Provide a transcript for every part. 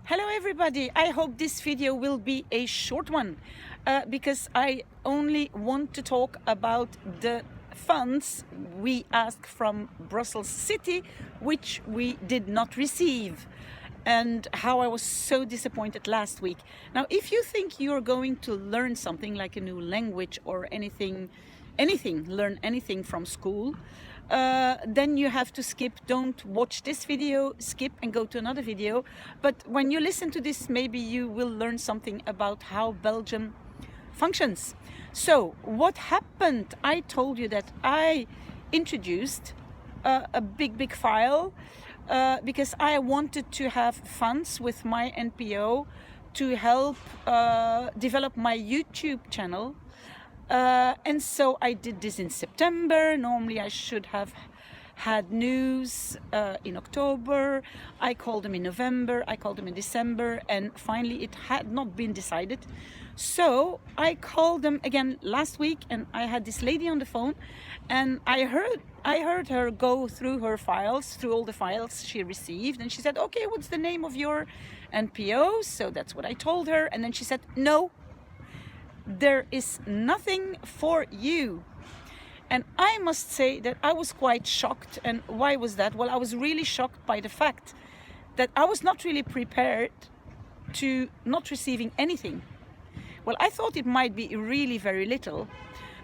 Hello everybody, I hope this video will be a short one because I only want to talk about the funds we asked from Brussels City, which we did not receive, and how I was so disappointed last week. Now, if you think you're going to learn something like a new language or anything, learn anything from school, then you have to skip. Don't watch this video, skip and go to another video. But when you listen to this, maybe you will learn something about how Belgium functions. So what happened? I told you that I introduced a big file because I wanted to have funds with my NPO to help develop my YouTube channel. And so I did this in September. Normally I should have had news in October. I called them in November, I called them in December, and finally it had not been decided. So I called them again last week, and I had this lady on the phone, and I heard her go through her files, through all the files she received, and she said, okay, what's the name of your NPO? So that's what I told her, and then she said, no, there is nothing for you. And I must say that I was quite shocked. And why was that? Well, I was really shocked by the fact that I was not really prepared to not receiving anything. Well, I thought it might be really very little,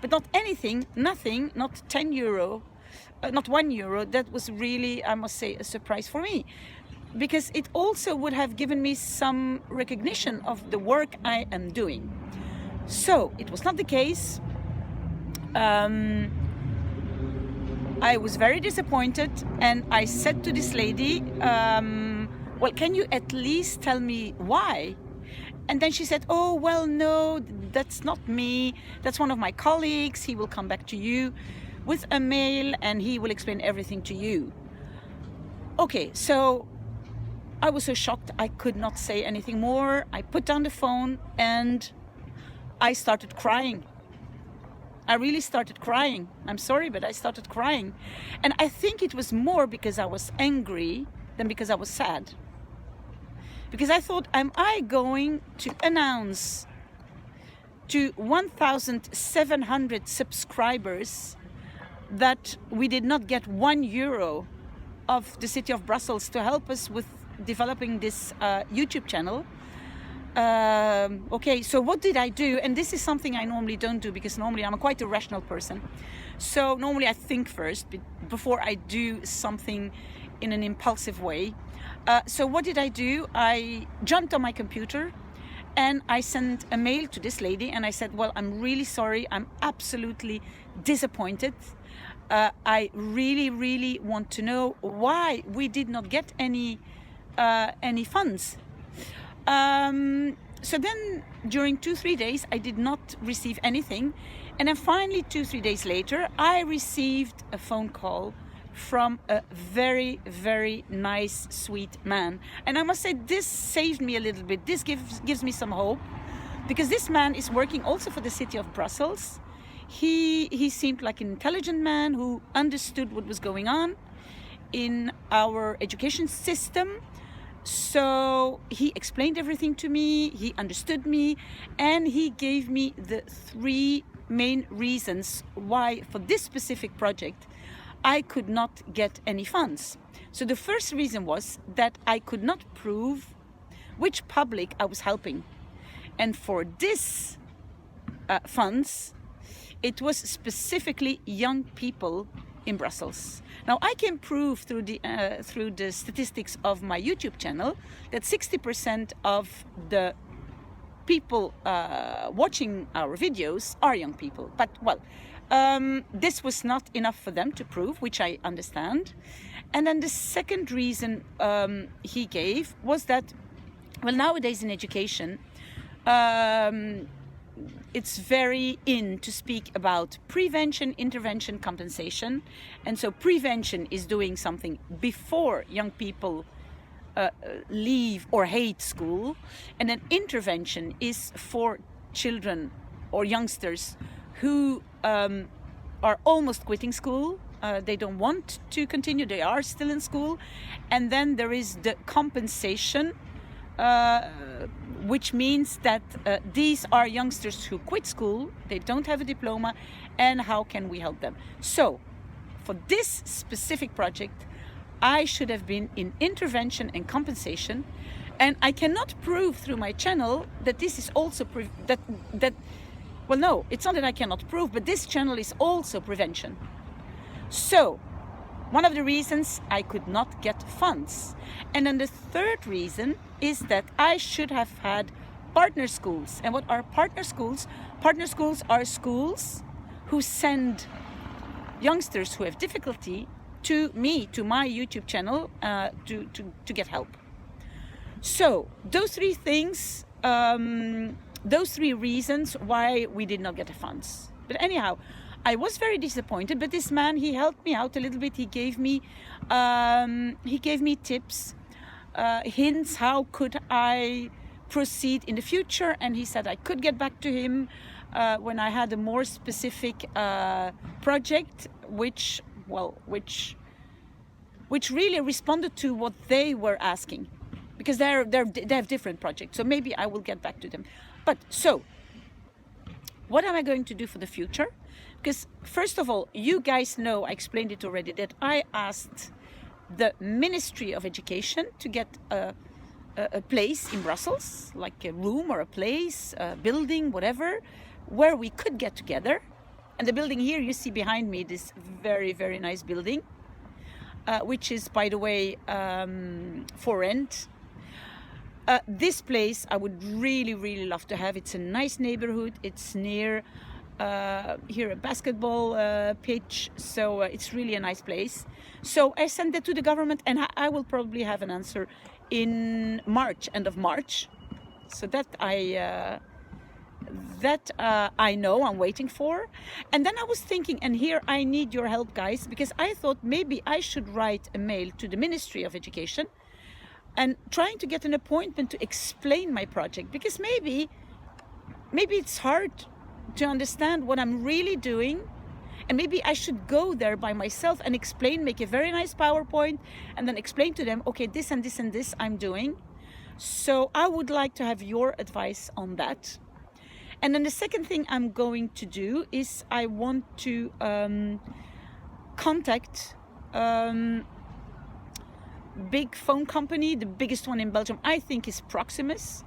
but not anything, nothing, not 10 euro, not 1 euro. That was really, I must say, a surprise for me, because it also would have given me some recognition of the work I am doing. So it was not the case. I was very disappointed, and I said to this lady, well, can you at least tell me why? And then she said, oh, well, no, that's not me. That's one of my colleagues. He will come back to you with a mail and he will explain everything to you. Okay, so I was so shocked I could not say anything more. I put down the phone and I started crying. I really started crying. I'm sorry, but I started crying. And I think it was more because I was angry than because I was sad. Because I thought, am I going to announce to 1,700 subscribers that we did not get 1 euro of the city of Brussels to help us with developing this YouTube channel? Okay, so what did I do? And this is something I normally don't do, because normally I'm quite a rational person. So normally I think first before I do something in an impulsive way. So what did I do? I jumped on my computer and I sent a mail to this lady, and I said, well, I'm really sorry. I'm absolutely disappointed. I really want to know why we did not get any funds. So then during 2-3 days I did not receive anything, and then finally 2-3 days later I received a phone call from a very nice, sweet man. And I must say, this saved me a little bit. This gives me some hope, because this man is working also for the city of Brussels. He seemed like an intelligent man who understood what was going on in our education system. So he explained everything to me, he understood me, and he gave me the 3 main reasons why for this specific project I could not get any funds. So the first reason was that I could not prove which public I was helping. And for this funds, it was specifically young people in Brussels. Now I can prove through the statistics of my YouTube channel that 60% of the people watching our videos are young people. But well, this was not enough for them to prove, which I understand. And then the second reason he gave was that, well, nowadays in education, it's very in to speak about prevention, intervention, compensation. And so prevention is doing something before young people leave or hate school. And then intervention is for children or youngsters who are almost quitting school. They don't want to continue, they are still in school. And then there is the compensation which means that these are youngsters who quit school, they don't have a diploma, and how can we help them? So, for this specific project, I should have been in intervention and compensation, and I cannot prove through my channel that this is also well, no, it's not that I cannot prove, but this channel is also prevention. So, one of the reasons I could not get funds. And then the third reason is that I should have had partner schools. And what are partner schools? Partner schools are schools who send youngsters who have difficulty to me, to my YouTube channel, to get help. So those three things, those three reasons why we did not get the funds. But anyhow, I was very disappointed, but this man, he helped me out a little bit. He gave me tips, hints, how could I proceed in the future. And he said I could get back to him when I had a more specific project, which really responded to what they were asking, because they have different projects. So maybe I will get back to them. But so, what am I going to do for the future? Because first of all, you guys know, I explained it already, that I asked the Ministry of Education to get a place in Brussels, like a room or a place, a building, whatever, where we could get together. And the building here you see behind me, this very, very nice building, which is, by the way, for rent. This place I would really, really love to have. It's a nice neighborhood. It's near here a basketball pitch, so it's really a nice place. So I sent that to the government, and I will probably have an answer in March, end of March. So that I know I'm waiting for. And then I was thinking, and here I need your help, guys, because I thought maybe I should write a mail to the Ministry of Education and trying to get an appointment to explain my project, because maybe it's hard to understand what I'm really doing, and maybe I should go there by myself and explain, make a very nice PowerPoint, and then explain to them, okay, this and this and this I'm doing. So I would like to have your advice on that. And then the second thing I'm going to do is I want to contact big phone company. The biggest one in Belgium, I think, is Proximus,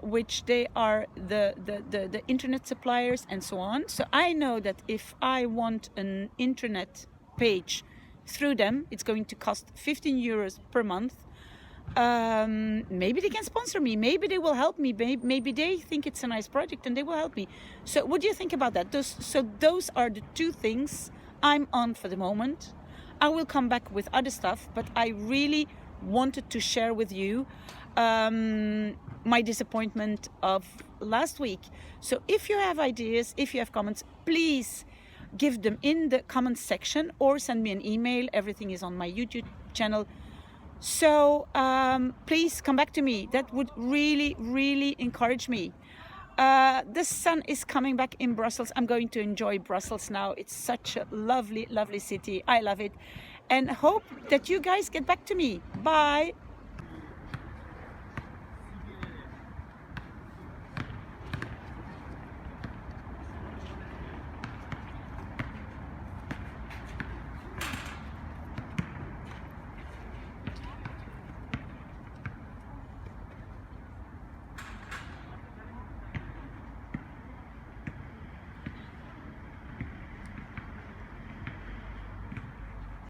which they are the internet suppliers and so on. So I know that if I want an internet page through them, it's going to cost 15 euros per month. Maybe they can sponsor me, maybe they will help me, maybe they think it's a nice project and they will help me. So what do you think about that? Those are the two things I'm on for the moment. I will come back with other stuff, but I really wanted to share with you my disappointment of last week. So if you have ideas, if you have comments, please give them in the comments section or send me an email. Everything is on my YouTube channel. So please come back to me. That would really, really encourage me. The sun is coming back in Brussels. I'm going to enjoy Brussels now. It's such a lovely, lovely city. I love it. And hope that you guys get back to me. Bye.